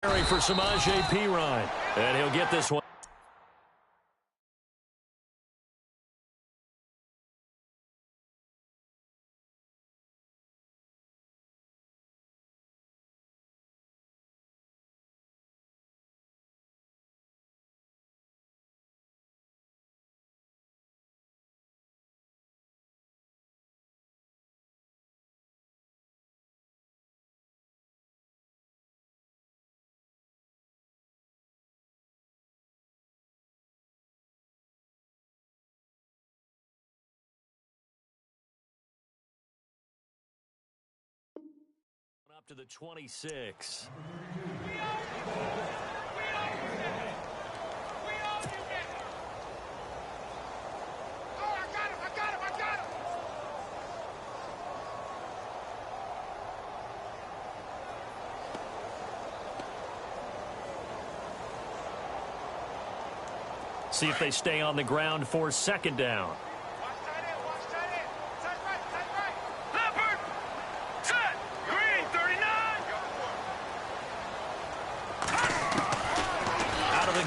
For Samaje Perine, and he'll get this one. Up to the 26. See if they stay on the ground for second down.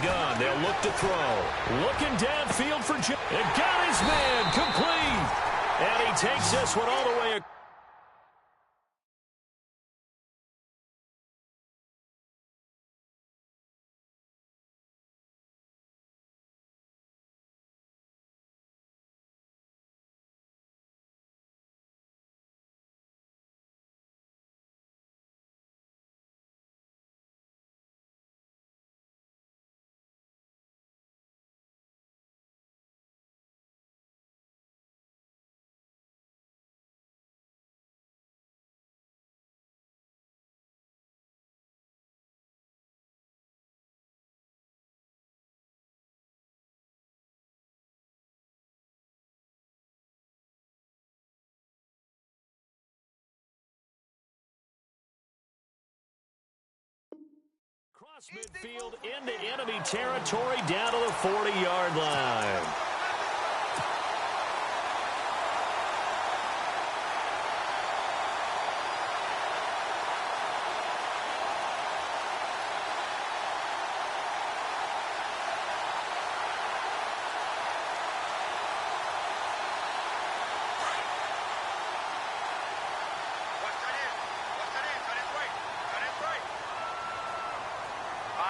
Gun. They'll look to throw. Looking downfield for Jim. And got his man complete. And he takes this one all the way. Cross midfield into enemy territory down to the 40-yard line.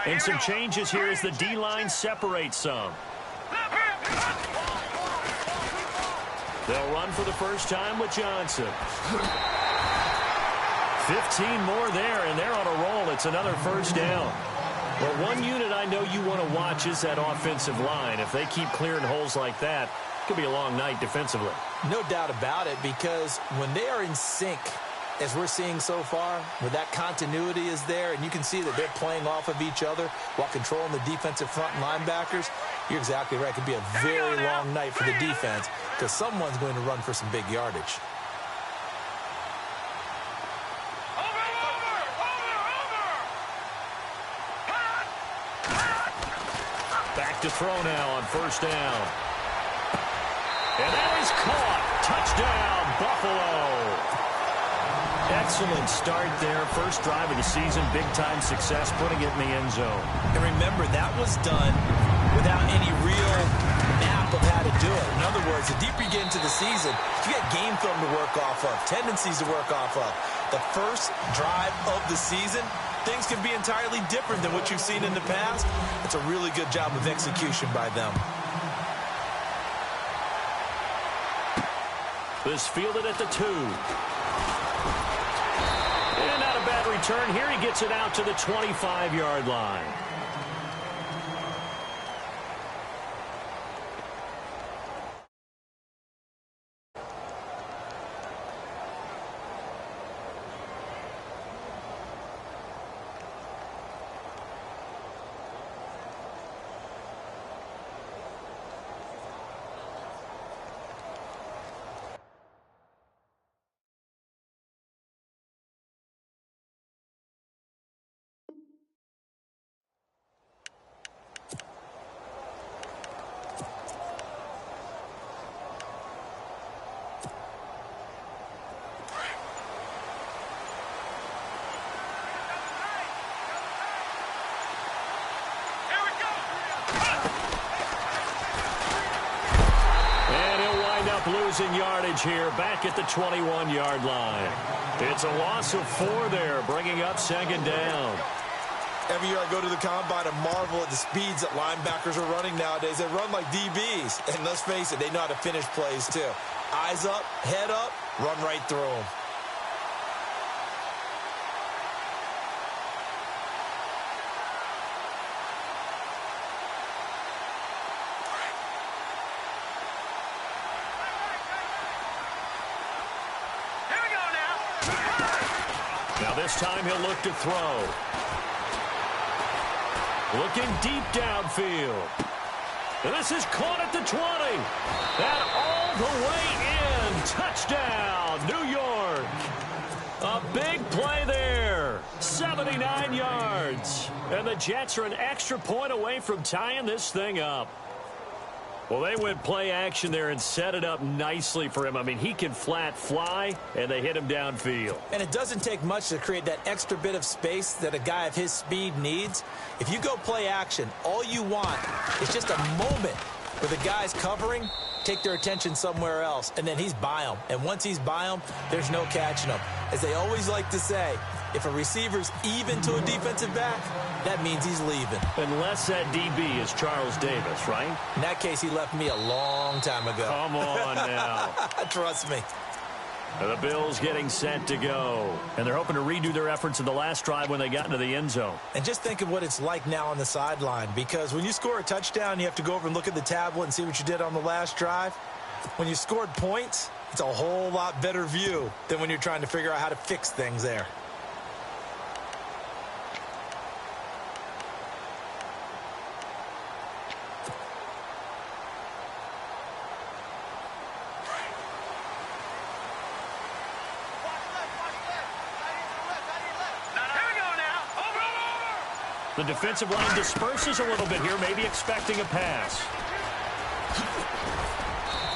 And some changes here as the D-line separates some. They'll run for the first time with Johnson. 15 more there, and they're on a roll. It's another first down. Well, one unit I know you want to watch is that offensive line. If they keep clearing holes like that, it could be a long night defensively. No doubt about it, because when they are in sync, as we're seeing so far, where that continuity is there, and you can see that they're playing off of each other while controlling the defensive front and linebackers, you're exactly right. It could be a very long night for the defense because someone's going to run for some big yardage. Back to throw now on first down. And that is caught. Touchdown, Buffalo. Excellent start there. First drive of the season, big-time success, putting it in the end zone. And remember, that was done without any real map of how to do it. In other words, the deeper you get into the season, you got game film to work off of, tendencies to work off of. The first drive of the season, things can be entirely different than what you've seen in the past. It's a really good job of execution by them. This fielded at the 2. And not a bad return here. He gets it out to the 25-yard line. losing yardage here back at the 21-yard line. It's a loss of 4 there, bringing up second down. Every year I go to the combine and marvel at the speeds that linebackers are running nowadays. They run like DBs. And let's face it, they know how to finish plays too. Eyes up, head up, run right through them. Now this time he'll look to throw. Looking deep downfield. And this is caught at the 20. And all the way in. Touchdown, New York. A big play there. 79 yards. And the Jets are an extra point away from tying this thing up. Well, they went play action there and set it up nicely for him. I mean, he can flat fly, and they hit him downfield. And it doesn't take much to create that extra bit of space that a guy of his speed needs. If you go play action, all you want is just a moment where the guy's covering, take their attention somewhere else, and then he's by them. And once he's by them, there's no catching him. As they always like to say, if a receiver's even to a defensive back, that means he's leaving. Unless that DB is Charles Davis, right? In that case, he left me a long time ago. Come on now. Trust me. The Bills getting set to go. And they're hoping to redo their efforts in the last drive when they got into the end zone. And just think of what it's like now on the sideline. Because when you score a touchdown, you have to go over and look at the tablet and see what you did on the last drive. When you scored points, it's a whole lot better view than when you're trying to figure out how to fix things there. The defensive line disperses a little bit here, maybe expecting a pass.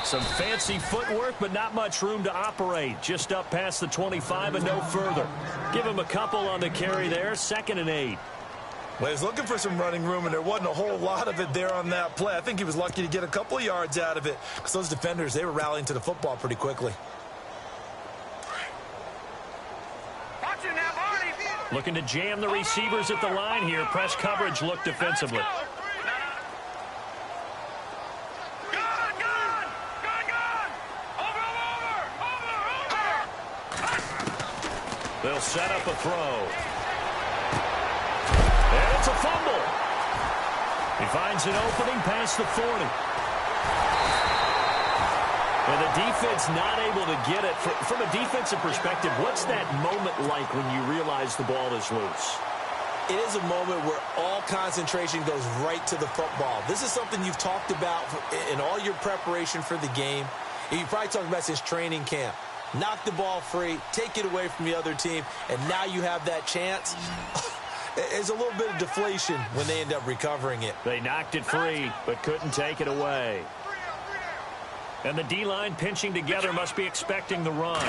Some fancy footwork, but not much room to operate. Just up past the 25 and no further. Give him a couple on the carry there, 2nd and 8. Well, he was looking for some running room, and there wasn't a whole lot of it there on that play. I think he was lucky to get a couple of yards out of it because those defenders, they were rallying to the football pretty quickly. Looking to jam the receivers at the line here. Press coverage look defensively. They'll set up a throw. And it's a fumble. He finds an opening past the 40. And the defense not able to get it. From a defensive perspective, what's that moment like when you realize the ball is loose? It is a moment where all concentration goes right to the football. This is something you've talked about in all your preparation for the game. And you probably talked about since training camp. Knock the ball free, take it away from the other team, and now you have that chance. There's a little bit of deflation when they end up recovering it. They knocked it free, but couldn't take it away. And the D-line pinching together must be expecting the run.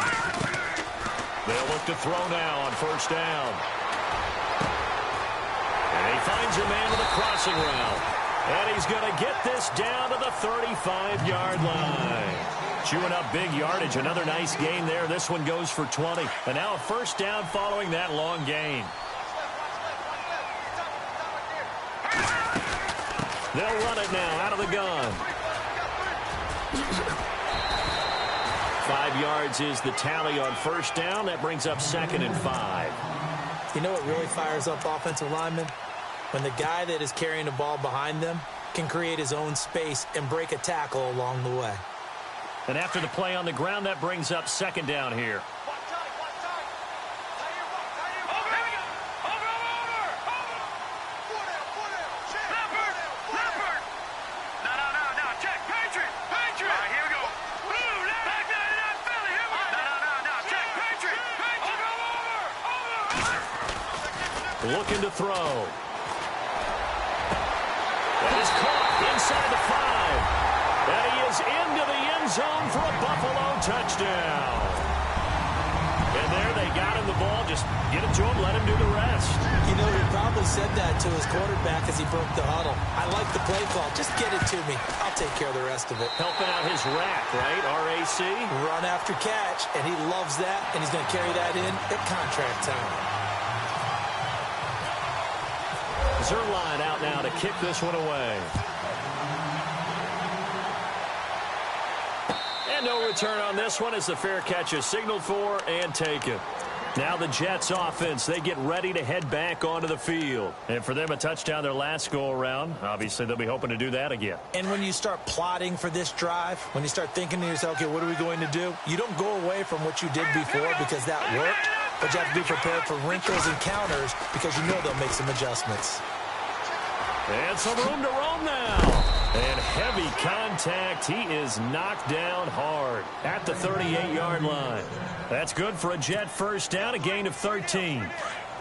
They'll look to throw now on 1st down. And he finds a man with a crossing route. And he's going to get this down to the 35-yard line. Chewing up big yardage. Another nice gain there. This one goes for 20. And now a 1st down following that long gain. They'll run it now out of the gun. 5 yards is the tally on 1st down. That brings up 2nd and 5. You know what really fires up offensive linemen? When the guy that is carrying the ball behind them can create his own space and break a tackle along the way. And after the play on the ground, that brings up 2nd down here. Looking to throw. That is caught inside the 5. And he is into the end zone for a Buffalo touchdown. And there they got him the ball. Just get it to him, let him do the rest. You know, he probably said that to his quarterback as he broke the huddle. I like the play call. Just get it to me. I'll take care of the rest of it. Helping out his rack, right? RAC. Run after catch, and he loves that, and he's going to carry that in at contract time. Zerline out now to kick this one away. And no return on this one as the fair catch is signaled for and taken. Now the Jets offense, they get ready to head back onto the field. And for them, a touchdown their last go-around. Obviously, they'll be hoping to do that again. And when you start plotting for this drive, when you start thinking to yourself, okay, what are we going to do? You don't go away from what you did before because that worked, but you have to be prepared for wrinkles and counters because you know they'll make some adjustments. And some room to roam now. And heavy contact. He is knocked down hard at the 38-yard line. That's good for a Jet first down, a gain of 13.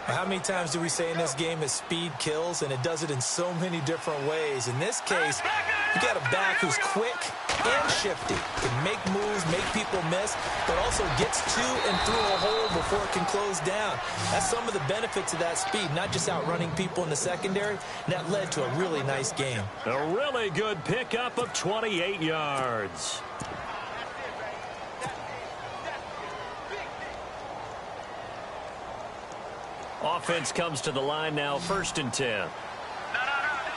How many times do we say in this game that speed kills, and it does it in so many different ways? In this case, you got a back who's quick and shifty, can make moves, make people miss, but also gets to and through a hole before it can close down. That's some of the benefits of that speed, not just outrunning people in the secondary. And that led to a really nice game. A really good pickup of 28 yards. Offense comes to the line now, 1st and 10.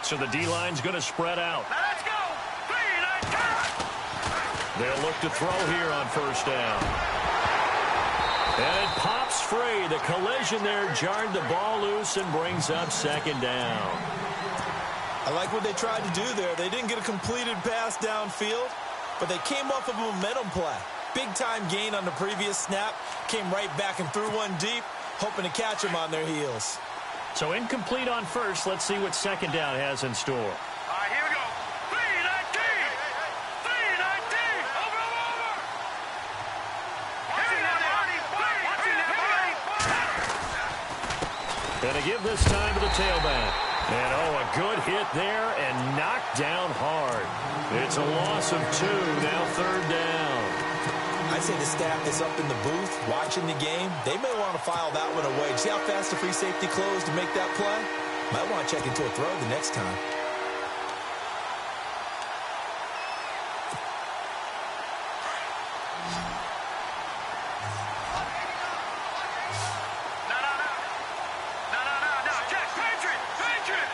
So the D-line's going to spread out. Let's go. They'll look to throw here on 1st down. And it pops free. The collision there jarred the ball loose and brings up 2nd down. I like what they tried to do there. They didn't get a completed pass downfield, but they came off of a momentum play. Big-time gain on the previous snap. Came right back and threw one deep, hoping to catch them on their heels. So incomplete on 1st. Let's see what 2nd down has in store. All right, here we go. 3-19. 3-19. Over. And to give this time to the tailback. And, a good hit there and knocked down hard. It's a loss of 2, now 3rd down. I'd say the staff that's up in the booth watching the game, they may want to file that one away. See how fast the free safety closed to make that play? Might want to check into a throw the next time. No. Check. Patriot.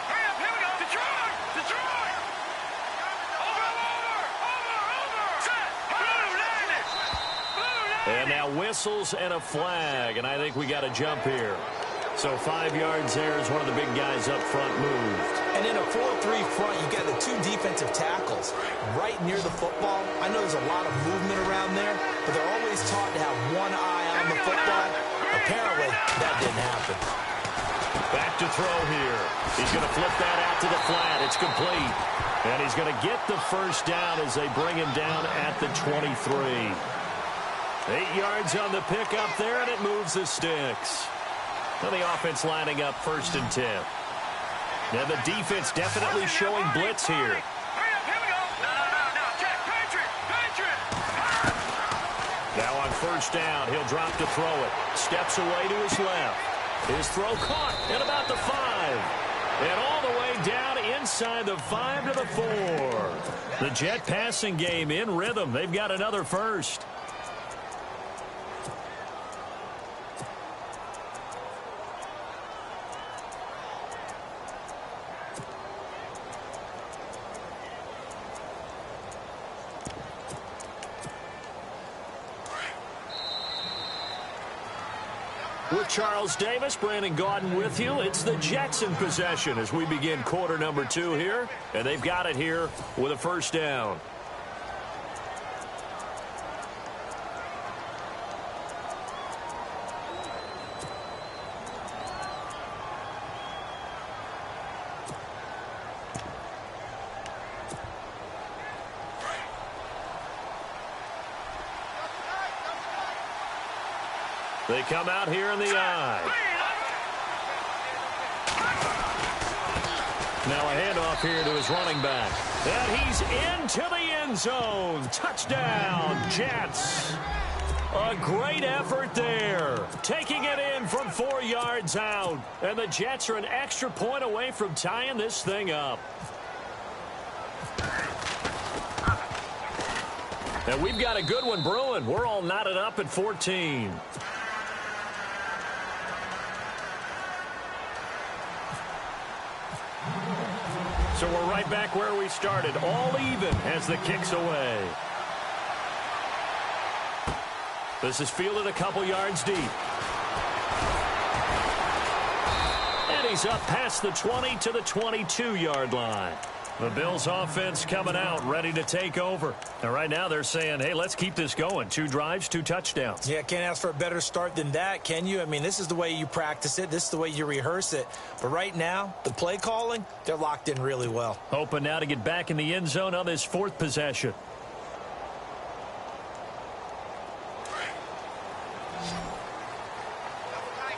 Hurry up. Here we go. Detroit. And now whistles and a flag, and I think we got a jump here. So 5 yards there as one of the big guys up front moved. And in a 4-3 front, you got the 2 defensive tackles right near the football. I know there's a lot of movement around there, but they're always taught to have one eye on the football. Apparently, that didn't happen. Back to throw here. He's going to flip that out to the flat. It's complete. And he's going to get the 1st down as they bring him down at the 23. 8 yards on the pickup there, and it moves the sticks. Now the offense lining up 1st and 10. And the defense definitely showing blitz here. Hurry up. Here we go. No. Check. Patriot. Now on 1st down, he'll drop to throw it. Steps away to his left. His throw caught at about the 5. And all the way down inside the 5 to the 4. The Jet passing game in rhythm. They've got another 1st. With Charles Davis, Brandon Gaudin with you. It's the Jets in possession as we begin quarter number 2 here. And they've got it here with a 1st down. They come out here in the eye. Now a handoff here to his running back. And he's into the end zone. Touchdown, Jets. A great effort there. Taking it in from 4 yards out. And the Jets are an extra point away from tying this thing up. And we've got a good one brewing. We're all knotted up at 14. So we're right back where we started, all even as the kick's away. This is fielded a couple yards deep. And he's up past the 20 to the 22-yard line. The Bills offense coming out, ready to take over. And right now they're saying, hey, let's keep this going. 2 drives, 2 touchdowns. Yeah, can't ask for a better start than that, can you? I mean, this is the way you practice it. This is the way you rehearse it. But right now, the play calling, they're locked in really well. Hoping now to get back in the end zone on this 4th possession.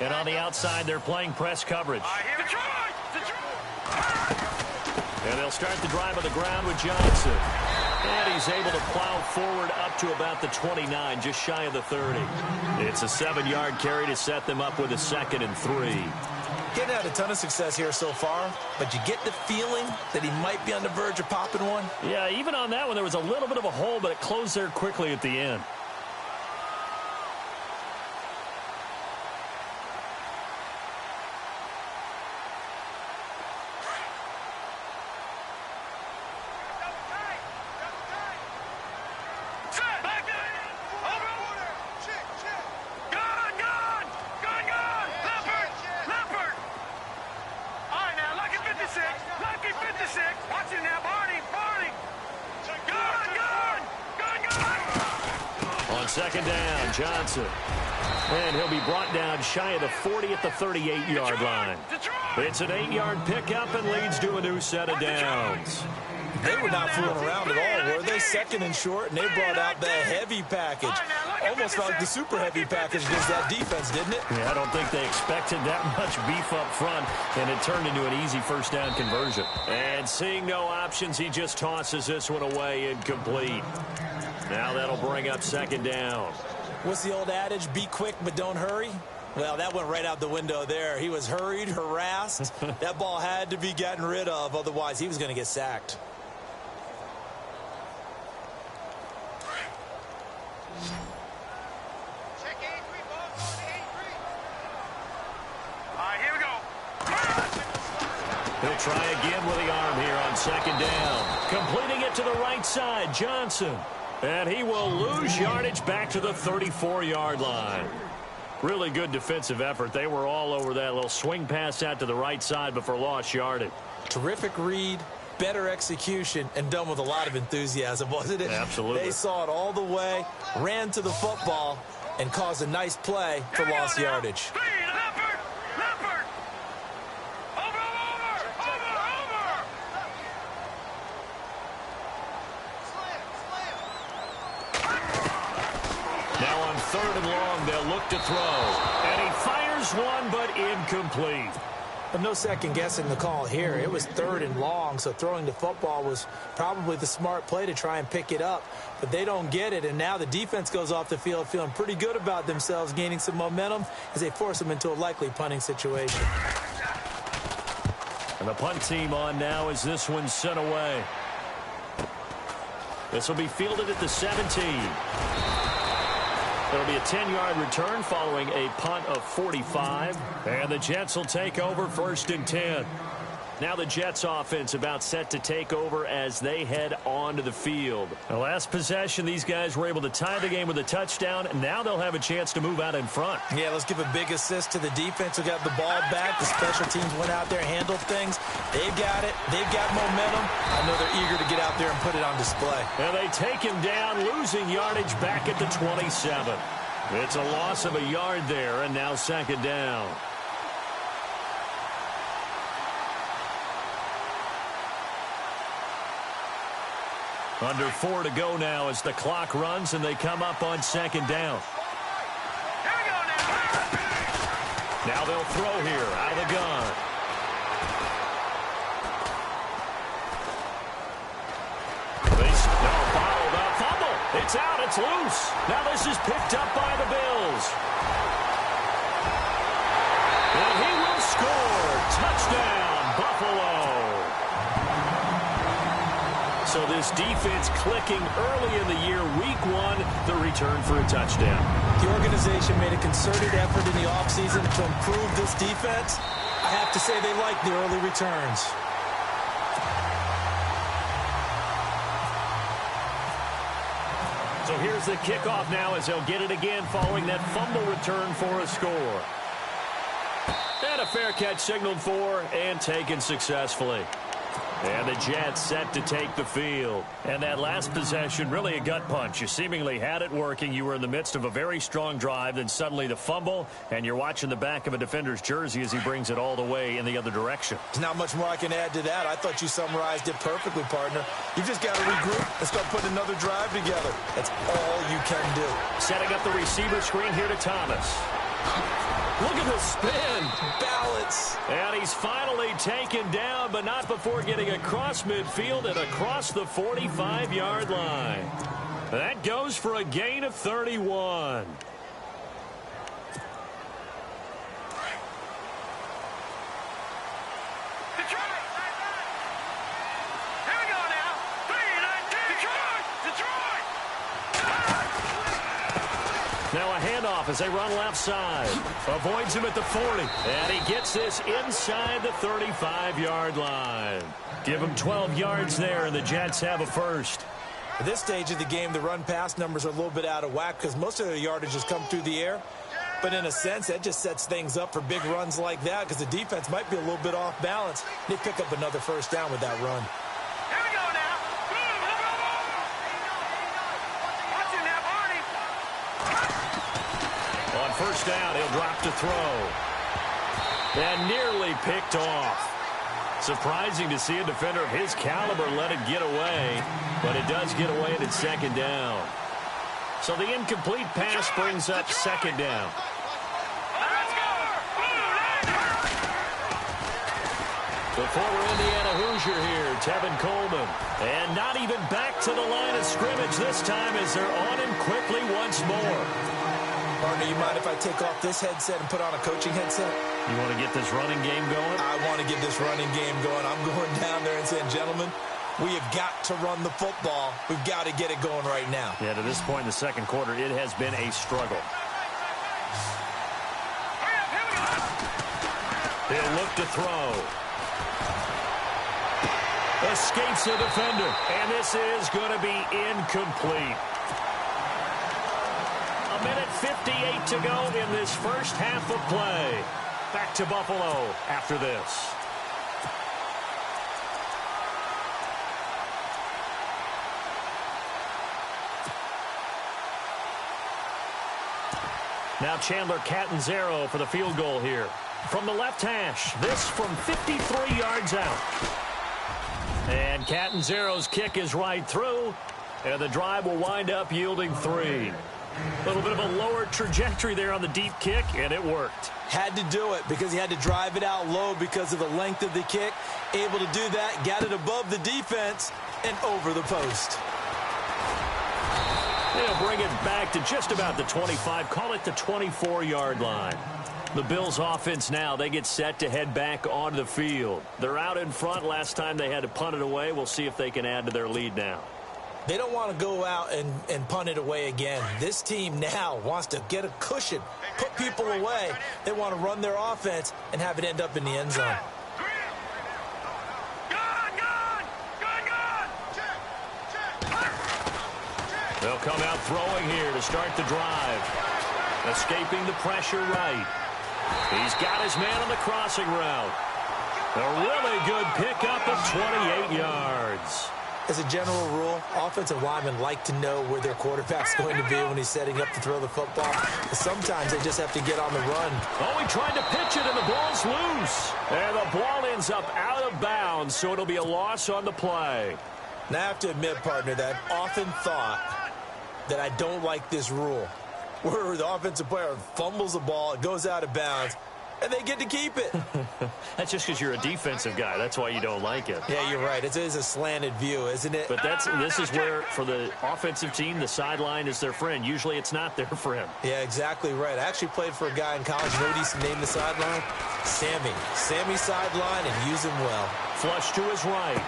And on the outside, they're playing press coverage. And they'll start the drive on the ground with Johnson. And he's able to plow forward up to about the 29, just shy of the 30. It's a 7-yard carry to set them up with a 2nd and 3. Getting had a ton of success here so far, but you get the feeling that he might be on the verge of popping one. Yeah, even on that one, there was a little bit of a hole, but it closed there quickly at the end. Second down, Johnson. And he'll be brought down shy of the 40 at the 38-yard line. It's an 8-yard pickup and leads to a new set of downs. They were not fooling around at all, were they? 2nd and short, and they brought out the heavy package. Almost like the super heavy package against that defense, didn't it? Yeah, I don't think they expected that much beef up front, and it turned into an easy 1st down conversion. And seeing no options, he just tosses this one away incomplete. Now that'll bring up 2nd down. What's the old adage? Be quick, but don't hurry. Well, that went right out the window there. He was hurried, harassed. That ball had to be gotten rid of. Otherwise, he was going to get sacked. Check 83, boss. 83. All right, here we go. He'll try again with the arm here on 2nd down. Completing it to the right side, Johnson. And he will lose yardage back to the 34-yard line. Really good defensive effort. They were all over that little swing pass out to the right side before lost yardage. Terrific read, better execution, and done with a lot of enthusiasm, wasn't it? Absolutely. They saw it all the way, ran to the football, and caused a nice play for lost yardage. Now on 3rd and long, they'll look to throw. And he fires one, but incomplete. But no second guessing the call here. It was 3rd and long, so throwing the football was probably the smart play to try and pick it up. But they don't get it, and now the defense goes off the field feeling pretty good about themselves, gaining some momentum as they force them into a likely punting situation. And the punt team on now as this one's sent away. This will be fielded at the 17. It'll be a 10-yard return following a punt of 45. And the Jets will take over 1st and 10. Now the Jets offense about set to take over as they head onto the field. The last possession, these guys were able to tie the game with a touchdown. Now they'll have a chance to move out in front. Yeah, let's give a big assist to the defense who got the ball back. The special teams went out there, handled things. They've got it. They've got momentum. I know they're eager to get out there and put it on display. And they take him down, losing yardage back at the 27. It's a loss of a yard there, and now 2nd down. Under 4 to go now as the clock runs and they come up on 2nd down. Here we go now. Now they'll throw here out of the gun. It's out. It's loose. Now this is picked up by the Bills. And he will score. Touchdown, Buffalo. So this defense clicking early in the year, week one, the return for a touchdown. The organization made a concerted effort in the offseason to improve this defense. I have to say they like the early returns. So here's the kickoff now as they'll get it again following that fumble return for a score. And a fair catch signaled for and taken successfully. And the Jets set to take the field. And that last possession, really a gut punch. You seemingly had it working. You were in the midst of a very strong drive. Then suddenly the fumble, and you're watching the back of a defender's jersey as he brings it all the way in the other direction. There's not much more I can add to that. I thought you summarized it perfectly, partner. You've just got to regroup and start putting another drive together. That's all you can do. Setting up the receiver screen here to Thomas. Look at the spin. Balance. And he's finally taken down, but not before getting across midfield and across the 45-yard line. That goes for a gain of 31. Now a handoff as they run left side. Avoids him at the 40. And he gets this inside the 35-yard line. Give him 12 yards there, and the Jets have a first. At this stage of the game, the run-pass numbers are a little bit out of whack because most of their yardage has come through the air. But in a sense, that just sets things up for big runs like that because the defense might be a little bit off balance. They pick up another first down with that run. First down, he'll drop to throw. And nearly picked off. Surprising to see a defender of his caliber let it get away, but it does get away and it's second down. So the incomplete pass brings up second down. The former Indiana Hoosier here, Tevin Coleman. And not even back to the line of scrimmage this time as they're on him quickly once more. Partner, you mind if I take off this headset and put on a coaching headset? You want to get this running game going? I want to get this running game going. I'm going down there and saying, gentlemen, we have got to run the football. We've got to get it going right now. Yeah, to this point in the second quarter, it has been a struggle. He'll look to throw. Escapes the defender, and this is going to be incomplete. A minute 58 to go in this first half of play. Back to Buffalo after this. Now Chandler Catanzaro for the field goal here. From the left hash, this from 53 yards out. And Catanzaro's kick is right through, and the drive will wind up yielding 3. A little bit of a lower trajectory there on the deep kick, and it worked. Had to do it because he had to drive it out low because of the length of the kick. Able to do that, got it above the defense, and over the post. They'll bring it back to just about the 25, call it the 24-yard line. The Bills' offense now, they get set to head back onto the field. They're out in front. Last time they had to punt it away. We'll see if they can add to their lead now. They don't want to go out and punt it away again. This team now wants to get a cushion, put people away. They want to run their offense and have it end up in the end zone. They'll come out throwing here to start the drive. Escaping the pressure right. He's got his man on the crossing route. A really good pickup of 28 yards. As a general rule, offensive linemen like to know where their quarterback's going to be when he's setting up to throw the football. Sometimes they just have to get on the run. Oh, he tried to pitch it, and the ball's loose. And the ball ends up out of bounds, so it'll be a loss on the play. Now, I have to admit, partner, that I've often thought that I don't like this rule, where the offensive player fumbles the ball, it goes out of bounds, and they get to keep it. That's just because you're a defensive guy. That's why you don't like it. Yeah, you're right. It is a slanted view, isn't it? But this is where, for the offensive team, the sideline is their friend. Usually it's not their friend. Yeah, exactly right. I actually played for a guy in college. You know what he named the sideline? Sammy. Sammy sideline, and use him well. Flush to his right.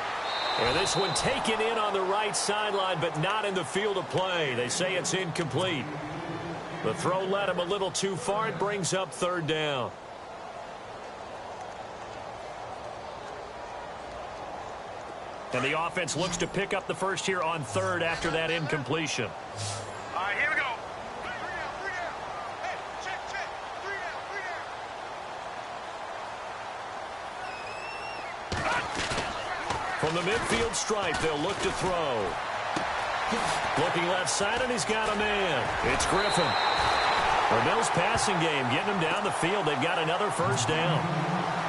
And this one taken in on the right sideline, but not in the field of play. They say it's incomplete. The throw led him a little too far. It brings up third down. And the offense looks to pick up the first here on third after that incompletion. All right, here we go. Three down. Hey, check. Three down. From the midfield stripe, they'll look to throw. Looking left side, and he's got a man. It's Griffin. Mills' passing game, getting him down the field. They've got another first down.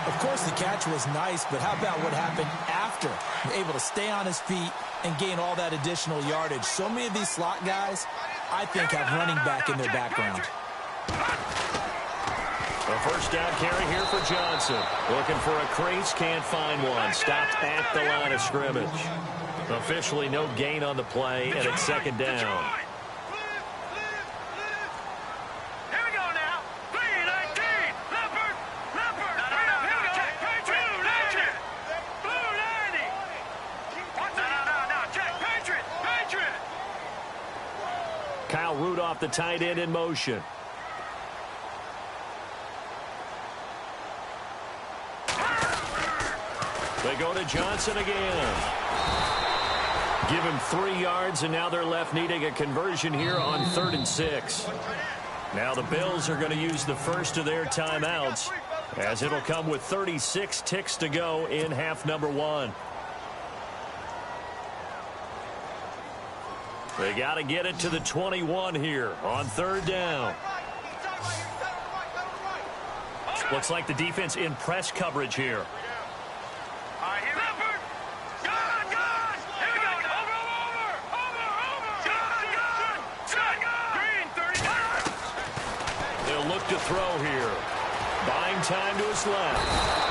Of course, the catch was nice, but how about what happened after? Able to stay on his feet and gain all that additional yardage. So many of these slot guys, I think, have running back in their background. A first down carry here for Johnson. Looking for a crease, can't find one. Stopped at the line of scrimmage. Officially no gain on the play, and it's second down. Here we go now. 319. Leopard. Check. Patriot. Blue 90. No. Check. Patriot. Kyle Rudolph, the tight end, in motion. They go to Johnson again. Give him 3 yards, and now they're left needing a conversion here on 3rd and 6. Now the Bills are going to use the first of their timeouts, as it'll come with 36 ticks to go in half number 1. They got to get it to the 21 here on 3rd down. Looks like the defense in press coverage here. To throw here. Buying time to his left.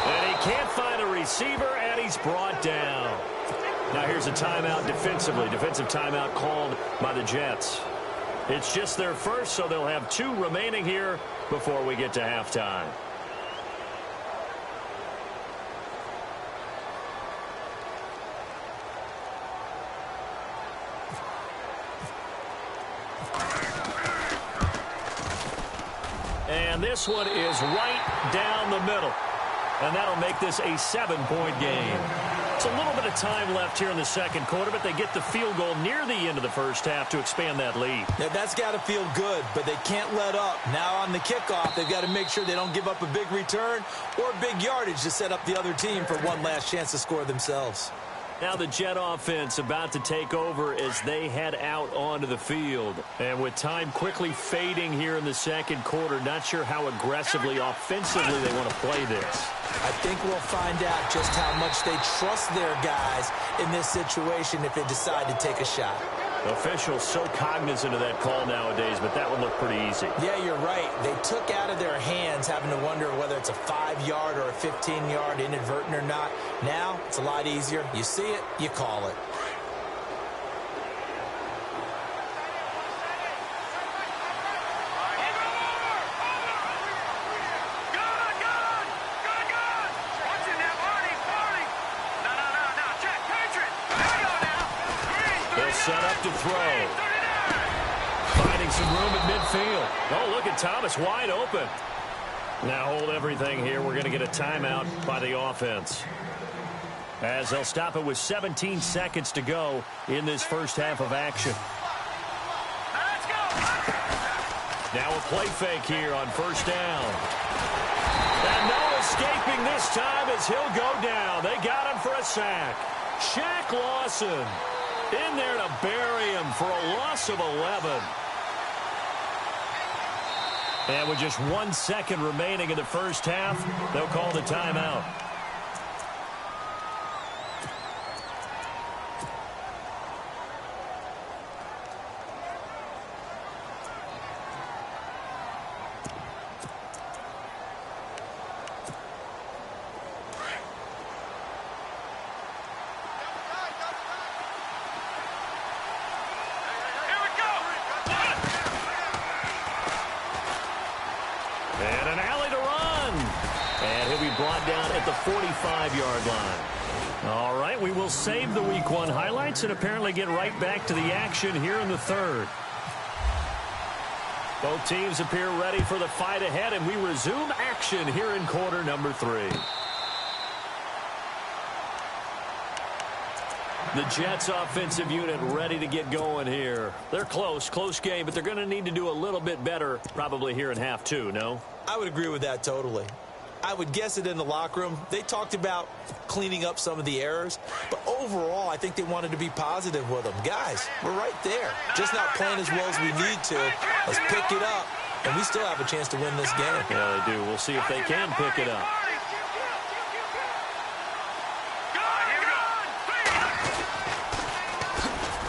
And he can't find a receiver, and he's brought down. Now here's a timeout defensively. Defensive timeout called by the Jets. It's just their first, so they'll have 2 remaining here before we get to halftime. And this one is right down the middle. And that'll make this a 7-point game. It's a little bit of time left here in the second quarter, but they get the field goal near the end of the first half to expand that lead. Yeah, that's got to feel good, but they can't let up. Now on the kickoff, they've got to make sure they don't give up a big return or big yardage to set up the other team for one last chance to score themselves. Now the Jet offense about to take over as they head out onto the field. And with time quickly fading here in the second quarter, not sure how aggressively, offensively they want to play this. I think we'll find out just how much they trust their guys in this situation if they decide to take a shot. Officials so cognizant of that call nowadays, but that one looked pretty easy. Yeah, you're right. They took out of their hands having to wonder whether it's a 5-yard or a 15-yard inadvertent or not. Now, it's a lot easier. You see it, you call it. Set up to throw. Finding some room at midfield. Oh, look at Thomas, wide open. Now hold everything here. We're going to get a timeout by the offense, as they'll stop it with 17 seconds to go in this first half of action. Now a play fake here on first down. And no escaping this time as he'll go down. They got him for a sack. Shaq Lawson in there to bury him for a loss of 11. And with just 1 second remaining in the first half, they'll call the timeout. He'll be brought down at the 45-yard line. All right, we will save the Week 1 highlights and apparently get right back to the action here in the third. Both teams appear ready for the fight ahead, and we resume action here in quarter number 3. The Jets offensive unit ready to get going here. They're close game, but they're going to need to do a little bit better probably here in half 2, no? I would agree with that totally. I would guess it in the locker room. They talked about cleaning up some of the errors, but overall, I think they wanted to be positive with them. Guys, we're right there. Just not playing as well as we need to. Let's pick it up, and we still have a chance to win this game. Yeah, they do. We'll see if they can pick it up.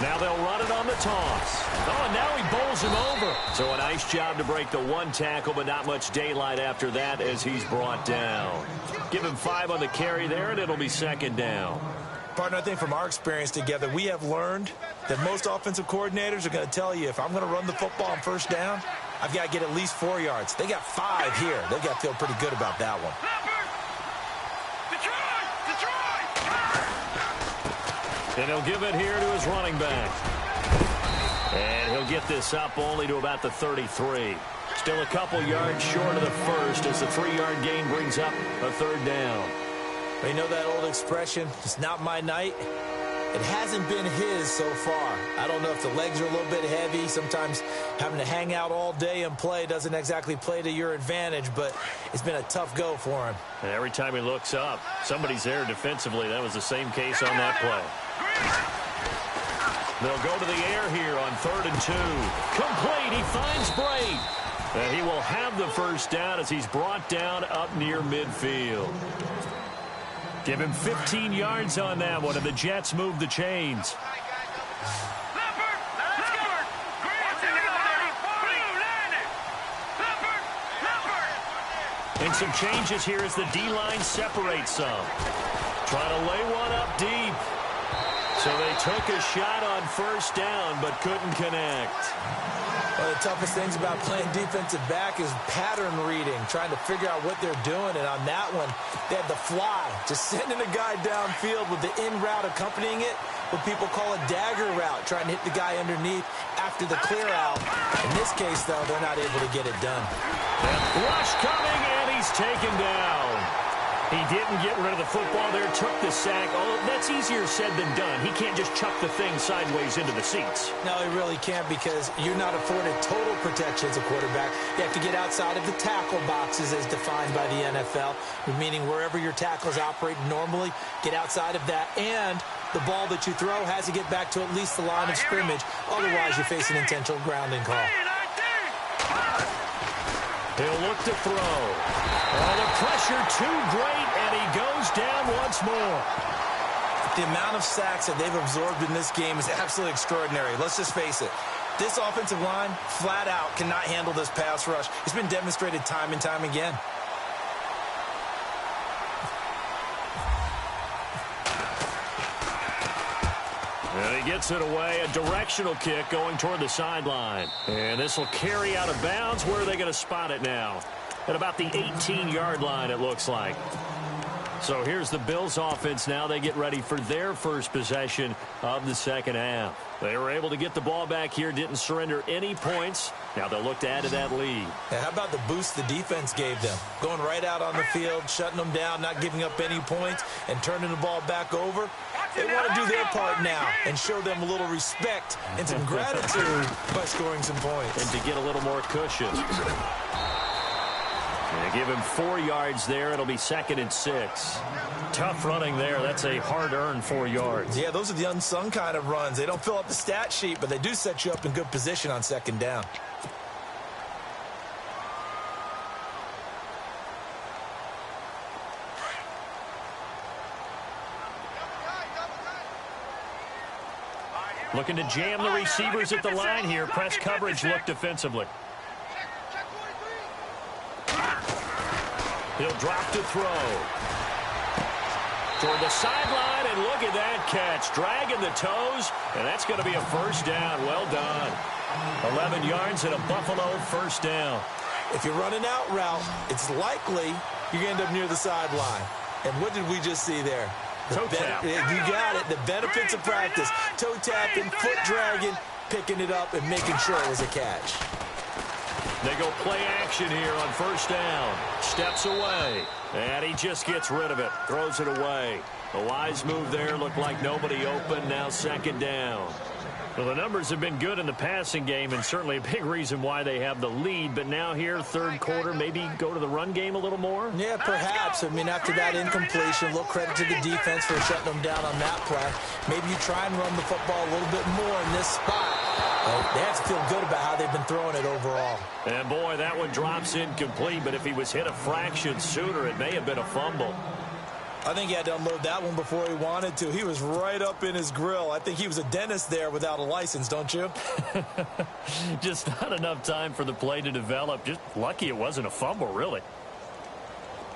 Now they'll run it on the toss. Oh, and now he bowls him over. So a nice job to break the one tackle, but not much daylight after that as he's brought down. Give him 5 on the carry there, and it'll be second down. Partner, I think from our experience together, we have learned that most offensive coordinators are going to tell you, if I'm going to run the football on first down, I've got to get at least 4 yards. They got 5 here. They've got to feel pretty good about that one. And he'll give it here to his running back. And he'll get this up only to about the 33. Still a couple yards short of the first as the 3-yard gain brings up a third down. You know that old expression, it's not my night? It hasn't been his so far. I don't know if the legs are a little bit heavy. Sometimes having to hang out all day and play doesn't exactly play to your advantage, but it's been a tough go for him. And every time he looks up, somebody's there defensively. That was the same case on that play. They'll go to the air here on 3rd and 2. Complete. He finds Bray. And he will have the first down as he's brought down up near midfield. Give him 15 yards on that one, and the Jets move the chains. And some changes here as the D-line separates some. Trying to lay one up deep. So they took a shot on first down, but couldn't connect. One of the toughest things about playing defensive back is pattern reading, trying to figure out what they're doing. And on that one, they had the fly, just sending a guy downfield with the in route accompanying it, what people call a dagger route, trying to hit the guy underneath after the clear out. In this case, though, they're not able to get it done. And rush coming, and he's taken down. He didn't get rid of the football there, took the sack. Oh, that's easier said than done. He can't just chuck the thing sideways into the seats. No, he really can't, because you're not afforded total protection as a quarterback. You have to get outside of the tackle boxes as defined by the NFL, meaning wherever your tackles operate normally, get outside of that. And the ball that you throw has to get back to at least the line of scrimmage. Otherwise, you face an intentional grounding call. He'll look to throw. Oh, the pressure too great, and he goes down once more. The amount of sacks that they've absorbed in this game is absolutely extraordinary. Let's just face it. This offensive line, flat out, cannot handle this pass rush. It's been demonstrated time and time again. And he gets it away, a directional kick going toward the sideline. And this will carry out of bounds. Where are they going to spot it now? At about the 18-yard line, it looks like. So here's the Bills offense now. They get ready for their first possession of the second half. They were able to get the ball back here, didn't surrender any points. Now they'll look to add to that lead. How about the boost the defense gave them? Going right out on the field, shutting them down, not giving up any points, and turning the ball back over. They want to do their part now and show them a little respect and some gratitude by scoring some points. And to get a little more cushion. And give him 4 yards there. It'll be 2nd and 6. Tough running there. That's a hard-earned 4 yards. Yeah, those are the unsung kind of runs. They don't fill up the stat sheet, but they do set you up in good position on second down. Looking to jam the receivers at the line here. Press coverage look defensively. He'll drop to throw. Toward the sideline, and look at that catch. Dragging the toes, and that's going to be a first down. Well done. 11 yards and a Buffalo first down. If you run an out route, it's likely you're going to end up near the sideline. And what did we just see there? Toe tap. You got it. The benefits of practice. Toe tapping, foot dragging, picking it up, and making sure it was a catch. They go play action here on first down. Steps away. And he just gets rid of it. Throws it away. A wise move there. Looked like nobody open. Now second down. Well, the numbers have been good in the passing game, and certainly a big reason why they have the lead. But now here, third quarter, maybe go to the run game a little more? Yeah, perhaps. I mean, after that incompletion, a little credit to the defense for shutting them down on that play. Maybe you try and run the football a little bit more in this spot. They have to feel good about how they've been throwing it overall. And, boy, that one drops incomplete. But if he was hit a fraction sooner, it may have been a fumble. I think he had to unload that one before he wanted to. He was right up in his grill. I think he was a dentist there without a license, don't you? Just not enough time for the play to develop. Just lucky it wasn't a fumble, really.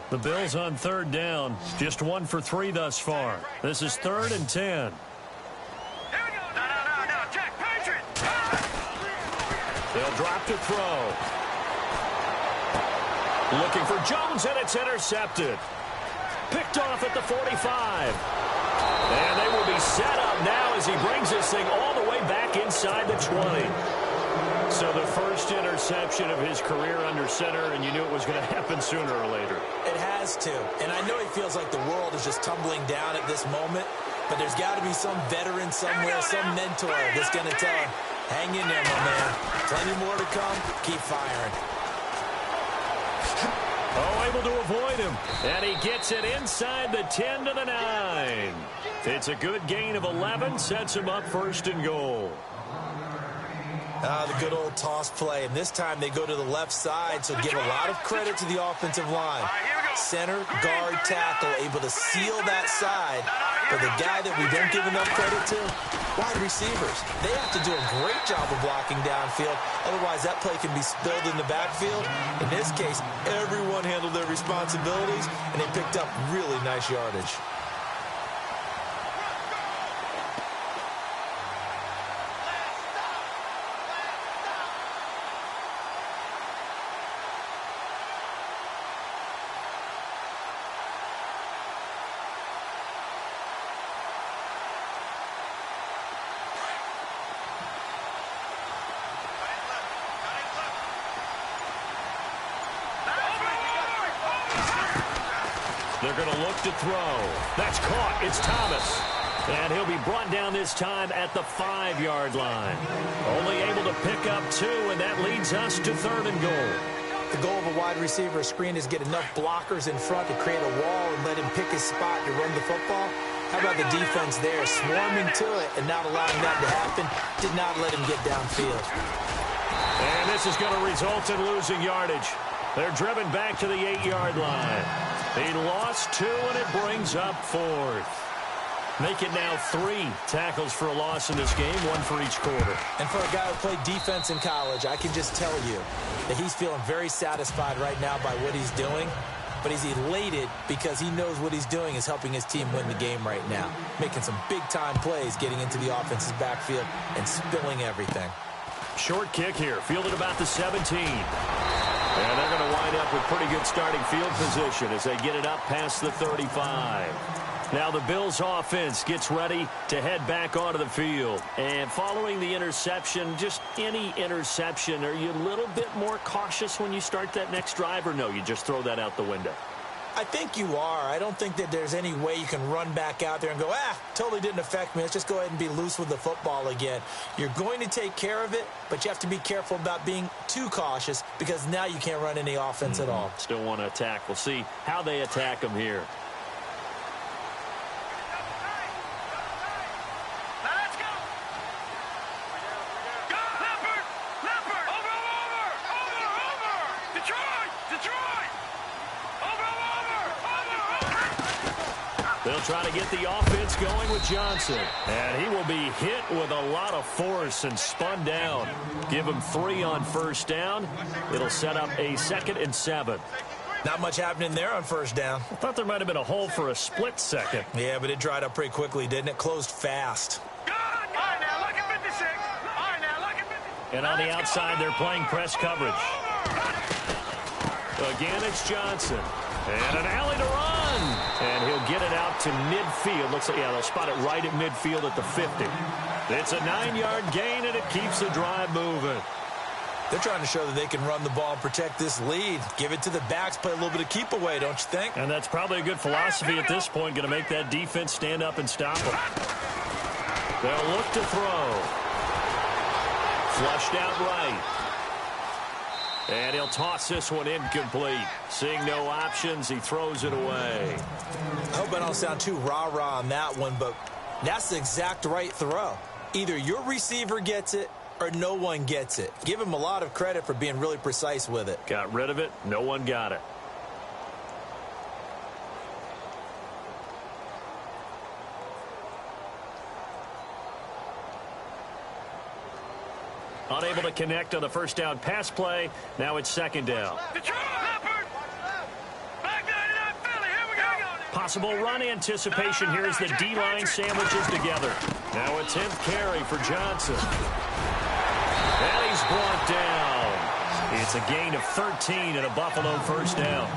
The Bills on third down. Just 1 for 3 thus far. This is 3rd and 10. Here we go. No. Check. Patriots. They'll drop to throw. Looking for Jones, and it's intercepted. Picked off at the 45. And they will be set up now as he brings this thing all the way back inside the 20. So the first interception of his career under center, and you knew it was going to happen sooner or later. It has to. And I know he feels like the world is just tumbling down at this moment, but there's got to be some veteran somewhere, some mentor that's going to tell him, hang in there, my man. Plenty more to come. Keep firing. Oh, able to avoid him. And he gets it inside the 10 to the 9. It's a good gain of 11. Sets him up 1st and goal. The good old toss play. And this time they go to the left side, so give a lot of credit to the offensive line. Center, guard, tackle, able to seal that side. But the guy that we don't give enough credit to, wide receivers. They have to do a great job of blocking downfield. Otherwise, that play can be spilled in the backfield. In this case, everyone handled their responsibilities, and they picked up really nice yardage. They're going to look to throw. That's caught. It's Thomas. And he'll be brought down this time at the 5-yard line. Only able to pick up 2, and that leads us to 3rd and goal. The goal of a wide receiver screen is get enough blockers in front to create a wall and let him pick his spot to run the football. How about the defense there, swarming to it and not allowing that to happen? Did not let him get downfield. And this is going to result in losing yardage. They're driven back to the 8-yard line. He lost 2, and it brings up 4th. Make it now 3 tackles for a loss in this game, 1 for each quarter. And for a guy who played defense in college, I can just tell you that he's feeling very satisfied right now by what he's doing. But he's elated because he knows what he's doing is helping his team win the game right now. Making some big-time plays, getting into the offense's backfield and spilling everything. Short kick here, fielded about the 17. And they're going to wind up with pretty good starting field position as they get it up past the 35. Now the Bills offense gets ready to head back onto the field. And following the interception, just any interception, are you a little bit more cautious when you start that next drive, or no, you just throw that out the window? I think you are. I don't think that there's any way you can run back out there and go, totally didn't affect me. Let's just go ahead and be loose with the football again. You're going to take care of it, but you have to be careful about being too cautious because now you can't run any offense at all. Still want to attack. We'll see how they attack them here. Let's go. Go, Leopard. Leopard. Over. Detroit. They'll try to get the offense going with Johnson. And he will be hit with a lot of force and spun down. Give him 3 on first down. It'll set up a 2nd and 7. Not much happening there on first down. I thought there might have been a hole for a split second. Yeah, but it dried up pretty quickly, didn't it? Closed fast. All right, now look at 56. All right, now look at 56. And on the outside, they're playing press coverage. Again, it's Johnson. And an alley to run. And he'll get it out to midfield. Looks like, yeah, they'll spot it right at midfield at the 50. It's a 9-yard gain, and it keeps the drive moving. They're trying to show that they can run the ball and protect this lead. Give it to the backs, play a little bit of keep away, don't you think? And that's probably a good philosophy at this point, going to make that defense stand up and stop them. They'll look to throw. Flushed out right. And he'll toss this one incomplete. Seeing no options, he throws it away. I hope I don't sound too rah-rah on that one, but that's the exact right throw. Either your receiver gets it or no one gets it. Give him a lot of credit for being really precise with it. Got rid of it. No one got it. Unable to connect on the first down pass play. Now it's second down. Possible run anticipation here as the D-line sandwiches together. Now a 10th carry for Johnson. And he's brought down. It's a gain of 13 and a Buffalo first down.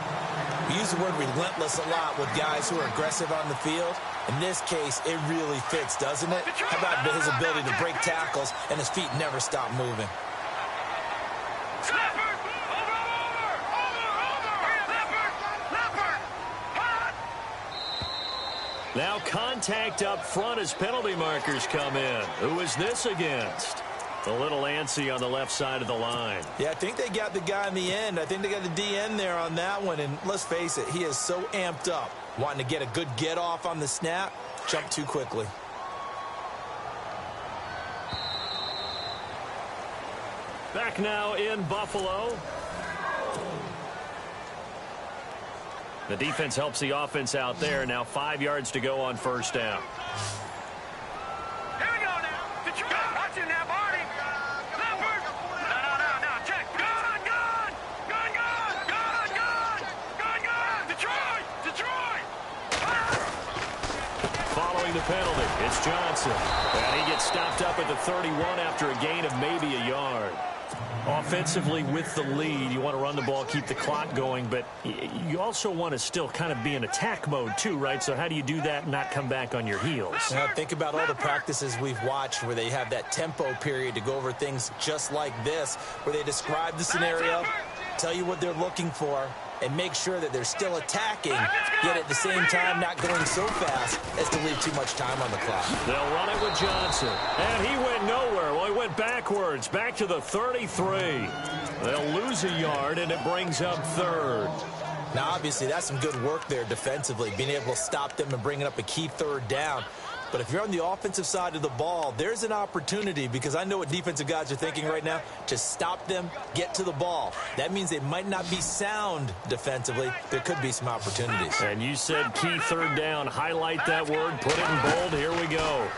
We use the word relentless a lot with guys who are aggressive on the field. In this case, it really fits, doesn't it? How about his ability to break tackles and his feet never stop moving? Now contact up front as penalty markers come in. Who is this against? A little antsy on the left side of the line. Yeah, I think they got the guy in the end. I think they got the DN there on that one. And let's face it, he is so amped up, wanting to get a good get off on the snap. Jump too quickly. Back now in Buffalo. The defense helps the offense out there. Now 5 yards to go on first down. Here we go now. Watch him now, Barney. Leopard. No. Check. Gun. Detroit. Following the penalty, it's Johnson. And he gets stopped up at the 31 after a gain of maybe a yard. Offensively with the lead, you want to run the ball, keep the clock going, but you also want to still kind of be in attack mode too, right? So how do you do that and not come back on your heels? Now, think about all the practices we've watched where they have that tempo period to go over things just like this, where they describe the scenario, tell you what they're looking for, and make sure that they're still attacking, yet at the same time not going so fast as to leave too much time on the clock. They'll run it with Johnson. And he went nowhere. Well, he went backwards, back to the 33. They'll lose a yard, and it brings up third. Now, obviously, that's some good work there defensively, being able to stop them and bringing up a key third down. But if you're on the offensive side of the ball, there's an opportunity, because I know what defensive guys are thinking right now. Just stop them, get to the ball. That means they might not be sound defensively. There could be some opportunities. And you said key third down. Highlight that word. Put it in bold. Here we go.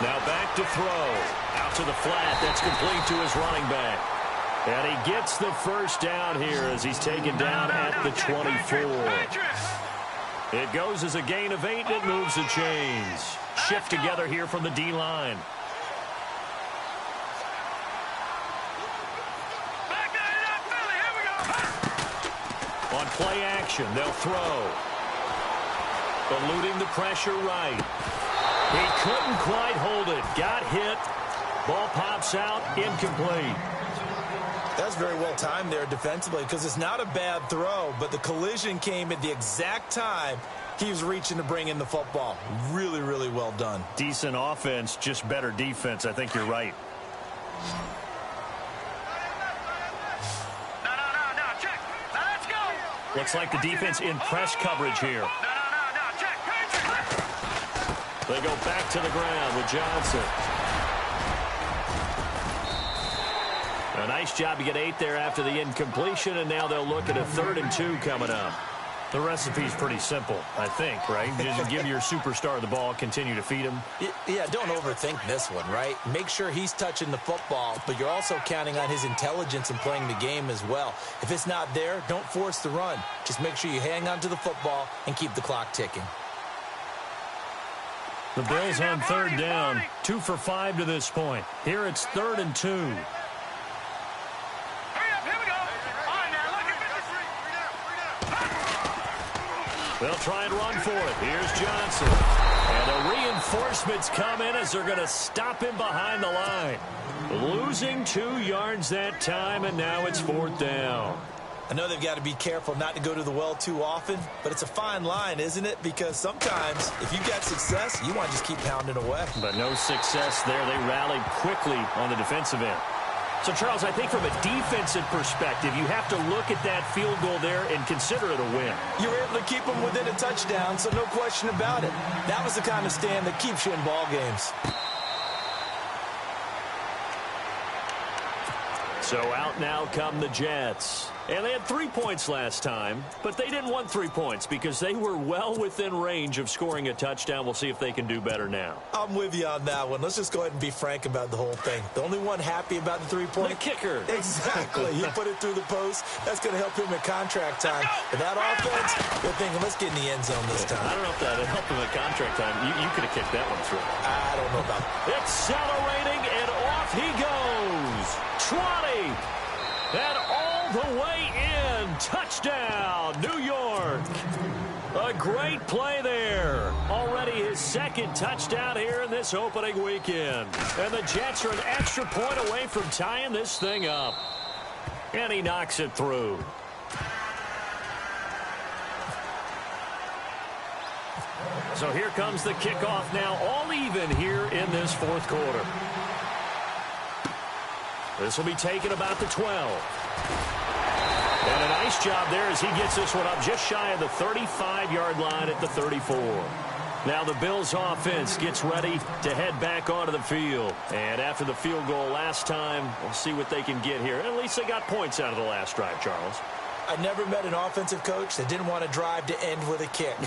Now back to throw. Out to the flat. That's complete to his running back. And he gets the first down here as he's taken down at the 24. It goes as a gain of 8, and it moves the chains. Shift together here from the D-line. On play action, they'll throw. Eluding the pressure right. He couldn't quite hold it. Got hit. Ball pops out. Incomplete. That's very well timed there defensively, because it's not a bad throw, but the collision came at the exact time he was reaching to bring in the football. Really, really well done. Decent offense, just better defense. I think you're right. No. Check. Now let's go. Looks like the defense in press coverage here. No. Check. They go back to the ground with Johnson. A nice job to get 8 there after the incompletion, and now they'll look at a 3rd and 2 coming up. The recipe's pretty simple, I think, right? Just give your superstar the ball, continue to feed him. Yeah, don't overthink this one, right? Make sure he's touching the football, but you're also counting on his intelligence in playing the game as well. If it's not there, don't force the run. Just make sure you hang on to the football and keep the clock ticking. The Bills on 3rd down, 2 for 5 to this point. Here it's 3rd and 2. Hurry up, here we go. All right, now, look at this. They'll try and run for it. Here's Johnson. And the reinforcements come in as they're going to stop him behind the line. Losing 2 yards that time, and now it's 4th down. I know they've got to be careful not to go to the well too often, but it's a fine line, isn't it? Because sometimes, if you've got success, you want to just keep pounding away. But no success there. They rallied quickly on the defensive end. So, Charles, I think from a defensive perspective, you have to look at that field goal there and consider it a win. You were able to keep them within a touchdown, so no question about it. That was the kind of stand that keeps you in ball games. So out now come the Jets. And they had 3 points last time, but they didn't want 3 points because they were well within range of scoring a touchdown. We'll see if they can do better now. I'm with you on that one. Let's just go ahead and be frank about the whole thing. The only one happy about the 3-point? The kicker. Exactly. He put it through the post. That's going to help him at contract time. But that offense, they're thinking, let's get in the end zone this time. I don't know if that would help him at contract time. You could have kicked that one through. I don't know about that. Accelerating, and off he goes. 20. And all the way in. Touchdown, New York. A great play there. Already his 2nd touchdown here in this opening weekend. And the Jets are an extra point away from tying this thing up. And he knocks it through. So here comes the kickoff now, all even here in this 4th quarter. This will be taken about the 12. And a nice job there as he gets this one up just shy of the 35-yard line at the 34. Now the Bills offense gets ready to head back onto the field. And after the field goal last time, we'll see what they can get here. At least they got points out of the last drive, Charles. I never met an offensive coach that didn't want to drive to end with a kick.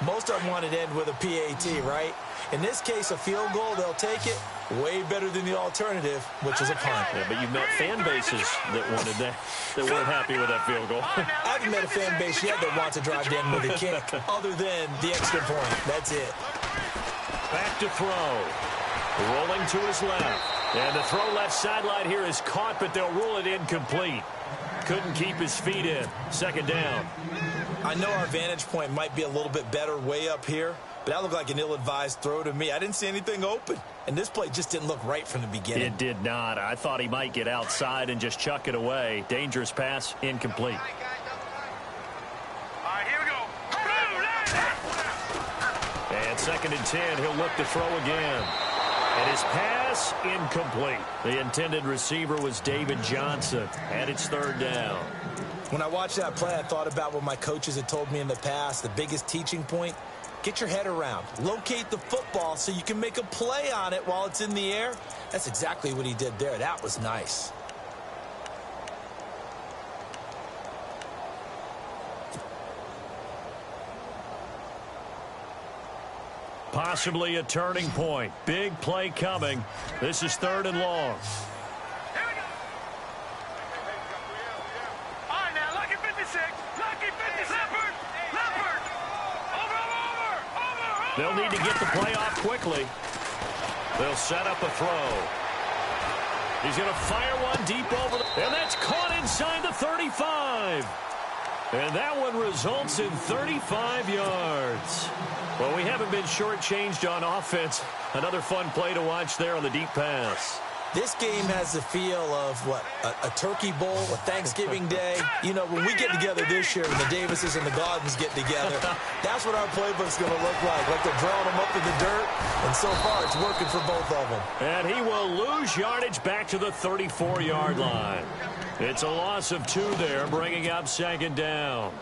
Most of them wanted to end with a PAT, right? In this case, a field goal, they'll take it. Way better than the alternative, which is a punt. Yeah, but you've met fan bases that wanted that weren't happy with that field goal. I haven't met a fan base yet that wants to drive to end with a kick, other than the extra point. That's it. Back to throw. Rolling to his left. And the throw left sideline here is caught, but they'll rule it incomplete. Couldn't keep his feet in. 2nd down. I know our vantage point might be a little bit better way up here, but that looked like an ill-advised throw to me. I didn't see anything open, and this play just didn't look right from the beginning. It did not. I thought he might get outside and just chuck it away. Dangerous pass, incomplete. All right, here we go. And 2nd and 10, he'll look to throw again. And his pass, incomplete. The intended receiver was David Johnson, and it's 3rd down. When I watched that play, I thought about what my coaches had told me in the past. The biggest teaching point, get your head around. Locate the football so you can make a play on it while it's in the air. That's exactly what he did there. That was nice. Possibly a turning point. Big play coming. This is 3rd and long. They'll need to get the play off quickly. They'll set up a throw. He's going to fire one deep over and that's caught inside the 35. And that one results in 35 yards. Well, we haven't been shortchanged on offense. Another fun play to watch there on the deep pass. This game has the feel of, what, a turkey bowl, a Thanksgiving day. You know, when we get together this year and the Davises and the Gaudens get together, that's what our playbook's going to look like they're drawing them up in the dirt, and so far it's working for both of them. And he will lose yardage back to the 34-yard line. It's a loss of 2 there, bringing up 2nd down.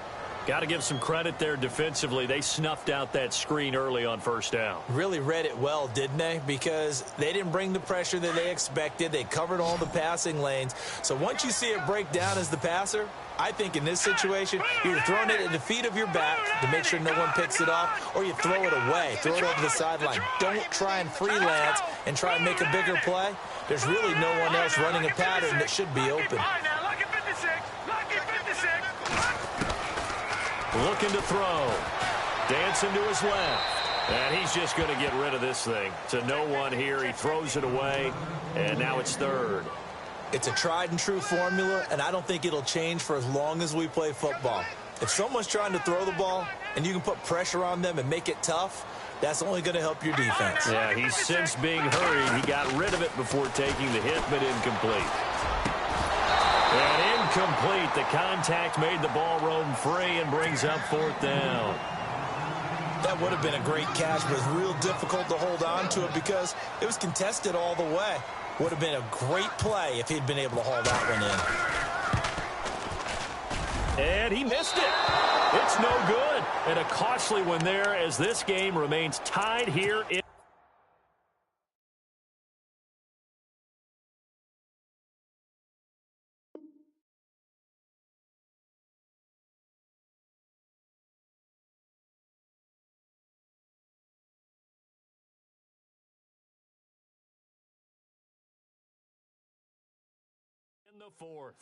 Got to give some credit there defensively. They snuffed out that screen early on 1st down. Really read it well, didn't they? Because they didn't bring the pressure that they expected. They covered all the passing lanes. So once you see it break down as the passer, I think in this situation, you're throwing it at the feet of your back to make sure no one picks it off, or you throw it away, throw it over the sideline. Don't try and freelance and try and make a bigger play. There's really no one else running a pattern that should be open. Looking to throw. Dancing to his left. And he's just going to get rid of this thing. To no one here. He throws it away. And now it's 3rd. It's a tried and true formula, and I don't think it'll change for as long as we play football. If someone's trying to throw the ball, and you can put pressure on them and make it tough, that's only going to help your defense. Yeah, he's since being hurried. He got rid of it before taking the hit, but incomplete. And incomplete. The contact made the ball roam free and brings up 4th down. That would have been a great catch, but it was real difficult to hold on to it because it was contested all the way. Would have been a great play if he'd been able to haul that one in. And he missed it. It's no good. And a costly one there as this game remains tied here in the 4th.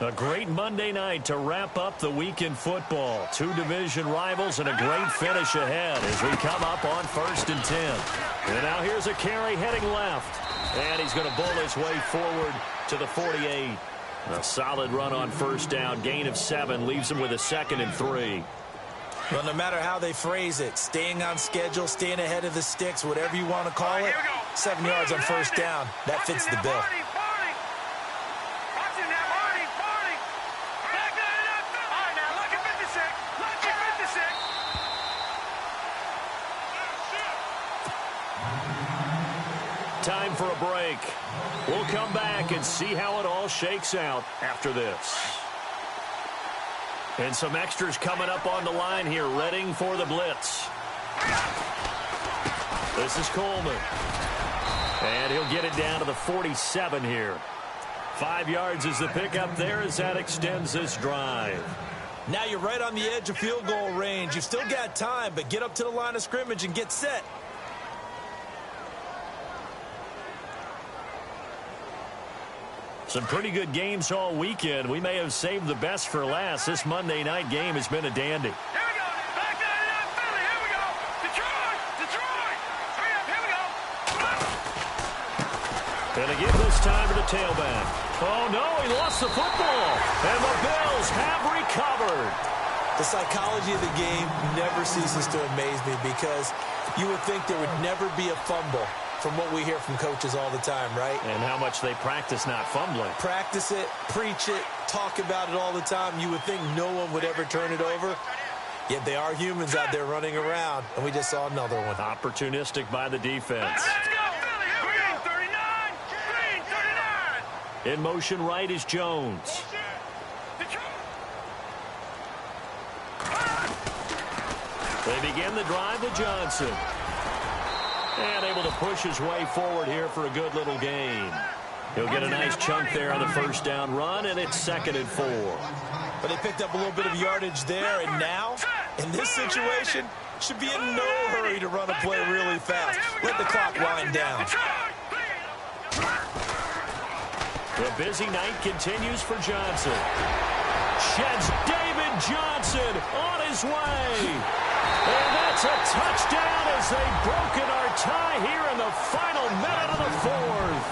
A great Monday night to wrap up the week in football. 2 division rivals and a great finish ahead as we come up on 1st and 10. And now here's a carry heading left. And he's going to bowl his way forward to the 48. A solid run on 1st down. Gain of 7 leaves him with a 2nd and 3. Well, no matter how they phrase it, staying on schedule, staying ahead of the sticks, whatever you want to call it, 7 yards on 1st down. That fits the bill. Time for a break. We'll come back and see how it all shakes out after this. And some extras coming up on the line here, readying for the blitz. This is Coleman. And he'll get it down to the 47 here. 5 yards is the pickup there as that extends this drive. Now you're right on the edge of field goal range. You've still got time, but get up to the line of scrimmage and get set. Some pretty good games all weekend. We may have saved the best for last. This Monday night game has been a dandy. Here we go. Back down to Philly. Here we go. Detroit. Hurry up. Here we go. And again this time to the tailback. Oh, no, he lost the football. And the Bills have recovered. The psychology of the game never ceases to amaze me because you would think there would never be a fumble from what we hear from coaches all the time, right? And how much they practice not fumbling. Practice it, preach it, talk about it all the time. You would think no one would ever turn it over. Yet they are humans out there running around, and we just saw another one. Opportunistic by the defense. Let's go, Philly. Here we go. 39. Green, 39. In motion right is Jones. They begin the drive with Johnson. And able to push his way forward here for a good little gain. He'll get a nice chunk there on the 1st down run, and it's 2nd and 4. But they picked up a little bit of yardage there, and now, in this situation, should be in no hurry to run a play really fast. Let the clock wind down. The busy night continues for Johnson. Sheds David Johnson on his way. And that's a touchdown as they've broken our tie here in the final minute of the 4th.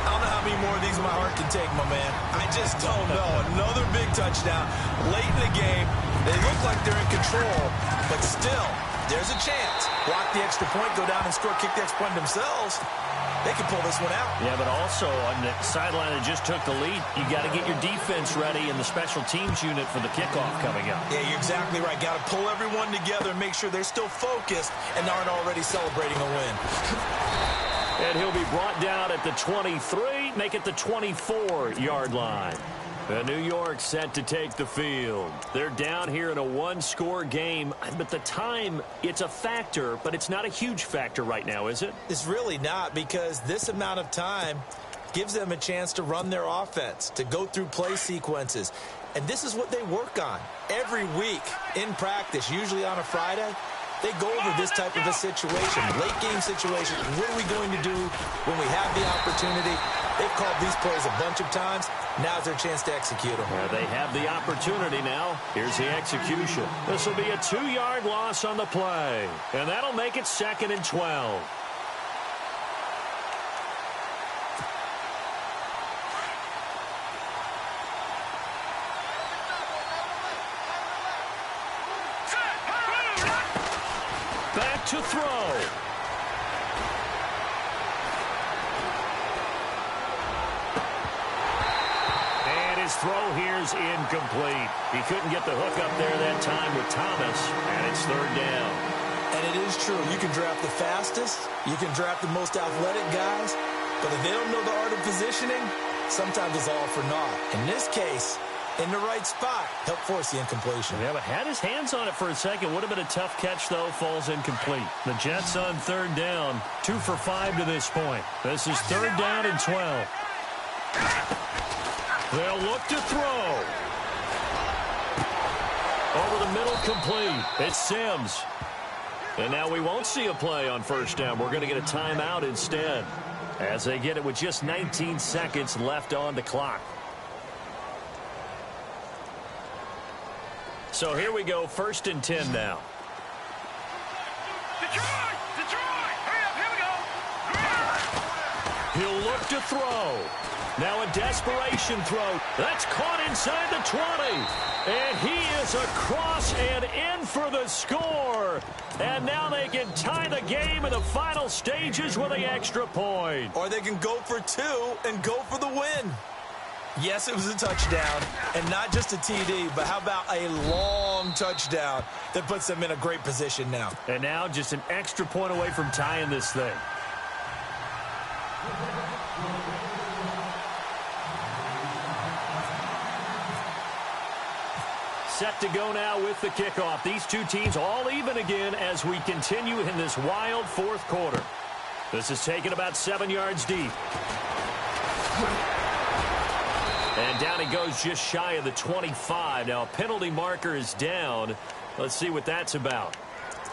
I don't know how many more of these my heart can take, my man. I just don't know. Another big touchdown late in the game. They look like they're in control, but still, there's a chance. Block the extra point, go down and score, kick the extra point themselves. They can pull this one out. Yeah, but also on the sideline that just took the lead, you got to get your defense ready in the special teams unit for the kickoff coming up. Yeah, you're exactly right. Got to pull everyone together and make sure they're still focused and aren't already celebrating a win. And he'll be brought down at the 23, make it the 24-yard line. New York set to take the field. They're down here in a one-score game, but the time, it's a factor, but it's not a huge factor right now, is it? It's really not, because this amount of time gives them a chance to run their offense, to go through play sequences. And this is what they work on every week in practice, usually on a Friday. They go over this type of a situation, late-game situation. What are we going to do when we have the opportunity? They've called these plays a bunch of times. Now's their chance to execute them. Well, they have the opportunity now. Here's the execution. This will be a 2-yard loss on the play, and that'll make it 2nd and 12. Back to throw. And his throw here's incomplete. He couldn't get the hook up there that time with Thomas, and it's 3rd down. And it is true. You can draft the fastest. You can draft the most athletic guys. But if they don't know the art of positioning, sometimes it's all for naught. In this case, in the right spot, help force the incompletion. Yeah, but had his hands on it for a second. Would have been a tough catch, though. Falls incomplete. The Jets on 3rd down. 2 for 5 to this point. This is 3rd down and 12. They'll look to throw. Over the middle, complete. It's Sims. And now we won't see a play on 1st down. We're going to get a timeout instead, as they get it with just 19 seconds left on the clock. So here we go, 1st and 10 now. Detroit! Detroit! Hurry up, here we go! He'll look to throw. Now a desperation throw. That's caught inside the 20. And he is across and in for the score. And now they can tie the game in the final stages with the extra point. Or they can go for 2 and go for the win. Yes, it was a touchdown, and not just a TD, but how about a long touchdown that puts them in a great position now. And now just an extra point away from tying this thing. Set to go now with the kickoff. These two teams all even again as we continue in this wild 4th quarter. This is taken about 7 yards deep. And down he goes just shy of the 25. Now a penalty marker is down. Let's see what that's about.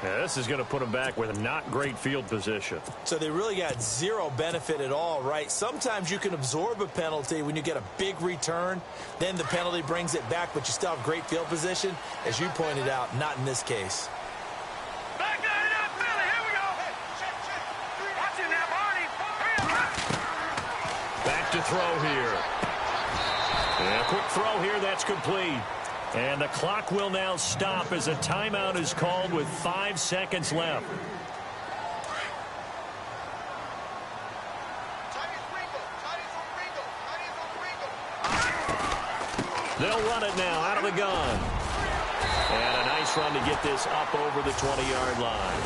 Now, this is going to put him back with a not great field position. So they really got zero benefit at all, right? Sometimes you can absorb a penalty when you get a big return. Then the penalty brings it back, but you still have great field position. As you pointed out, not in this case. Back down it up, Billy. Here we go. Watch it now, Barney. Hurry up. Back to throw here. And a quick throw here, that's complete. And the clock will now stop as a timeout is called with 5 seconds left. They'll run it now out of the gun. And a nice run to get this up over the 20-yard line.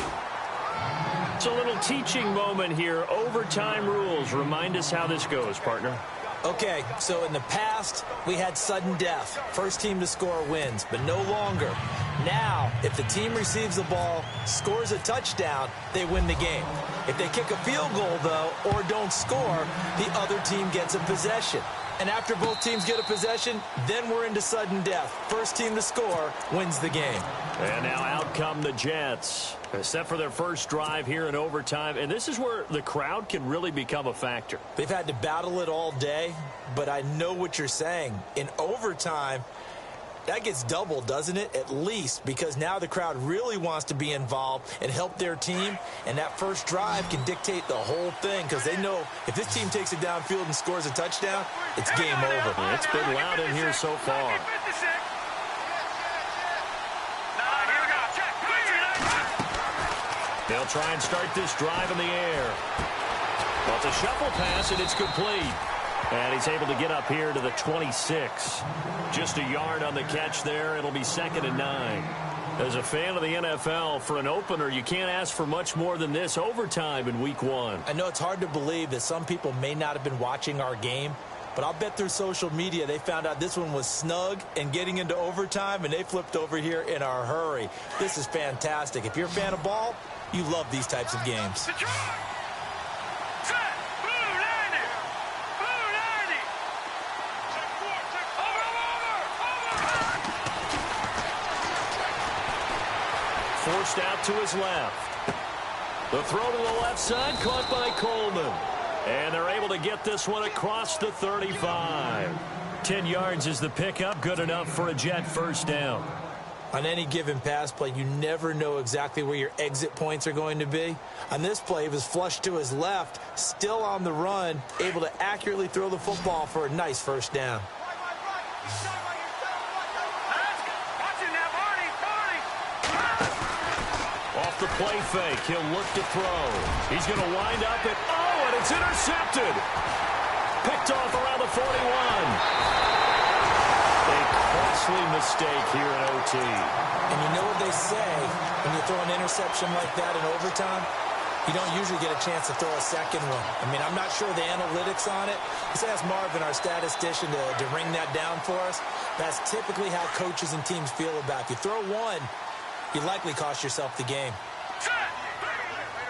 It's a little teaching moment here. Overtime rules. Remind us how this goes, partner. Okay, so in the past, we had sudden death. First team to score wins, but no longer. Now, if the team receives the ball, scores a touchdown, they win the game. If they kick a field goal, though, or don't score, the other team gets a possession. And after both teams get a possession, then we're into sudden death. First team to score wins the game. And now out come the Jets. Set for their first drive here in overtime. And this is where the crowd can really become a factor. They've had to battle it all day, but I know what you're saying. In overtime, that gets doubled, doesn't it? At least, because now the crowd really wants to be involved and help their team. And that first drive can dictate the whole thing because they know if this team takes it downfield and scores a touchdown, it's game over. It's been loud in here so far. They'll try and start this drive in the air. Well, it's a shuffle pass, and it's complete. And he's able to get up here to the 26. Just a yard on the catch there. It'll be 2nd and 9. As a fan of the NFL, for an opener, you can't ask for much more than this overtime in Week 1. I know it's hard to believe that some people may not have been watching our game, but I'll bet through social media they found out this one was snug and getting into overtime, and they flipped over here in a hurry. This is fantastic. If you're a fan of ball, you love these types of games. forced out to his left. The throw to the left side, caught by Coleman. And they're able to get this one across the 35. 10 yards is the pickup, good enough for a Jet first down. On any given pass play, you never know exactly where your exit points are going to be. On this play, he was flushed to his left, still on the run, able to accurately throw the football for a nice first down. Off the play fake, he'll look to throw. He's going to wind up at, and it's intercepted. Picked off around the 41. A costly mistake here in OT. And you know what they say, when you throw an interception like that in overtime, you don't usually get a chance to throw a second one. I mean, I'm not sure the analytics on it. Let's ask Marvin, our statistician, to ring that down for us. That's typically how coaches and teams feel about it. If you throw one, you likely cost yourself the game.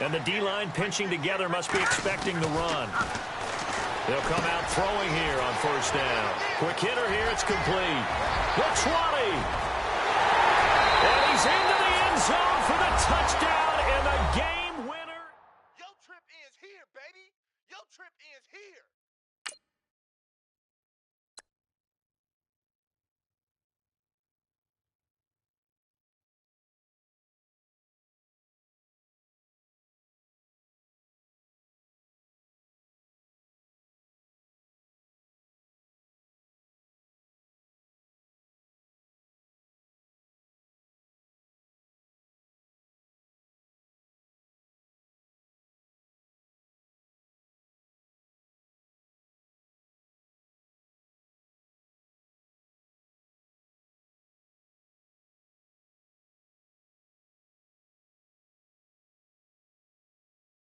And the D-line pinching together must be expecting the run. They'll come out throwing here on first down. Quick hitter here, it's complete. The 20.